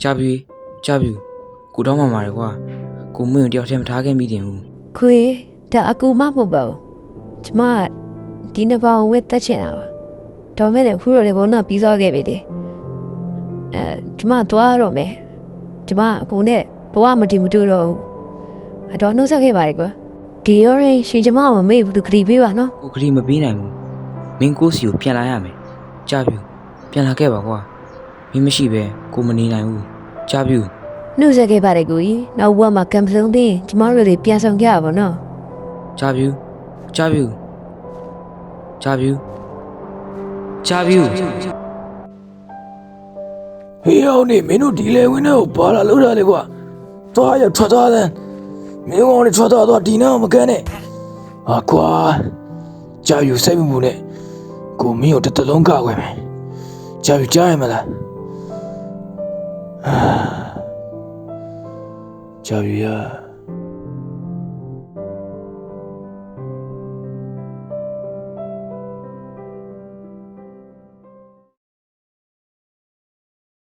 ကြာပြီကိုတော့မှမှာရကွာကိုမင်းတယောက်တည်းမထားခဲ့မိတင်ဘူး ခွေဒါအကူမမဟုတ်ပါဘူးကျမဒီနှစ်ပေါင်ဝက်တက်ချင်တာပါဒါမဲ့လည်းခုတော့လေဘုန်းတော်ပြီးသွားခဲ့ပြီလေကျမသွားတော့မယ်ကျမအကူနဲ့ဘဝမတည်မတူတော့ဘူးအတော်နှုတ်ဆက်ခဲ့ပါလေကွာဒီရောရင်ရှင်ကျမမမေ့ဘူးသူခရီးပေးပါနော် ကိုကလေးမပေးနိုင်ဘူးမင်းကိုစီကိုပြန်လာရမယ်ကြာပြီပြန်လာခဲ့ပါကွာမင်းမရှိပဲကိုမနေနိုင်ဘူးကြာပြီ နှုတ်ဆက်ခဲ့ပါလေကိုကြီးနောက်ဘဝမှာကံပစုံပြီးကျမတို့တွေပြန်ဆောင်ကြရပါနော် ကြာပြီဟေးအောင်နေမင်းတို့ဒီလေဝင်းနဲ့ကိုဘာလာလို့ရလဲကွာသွားရထွက်သွားတယ်မင်းကောင်နဲ့ထွက်သွားဒီနားမကန်နဲ့ဟာကွာကြာပြီစိတ်မပူနဲ့ကိုမင်းကိုတစ်လုံးကောက်ွယ်မယ်ကြာပြီကြားရမလားကြာပြီ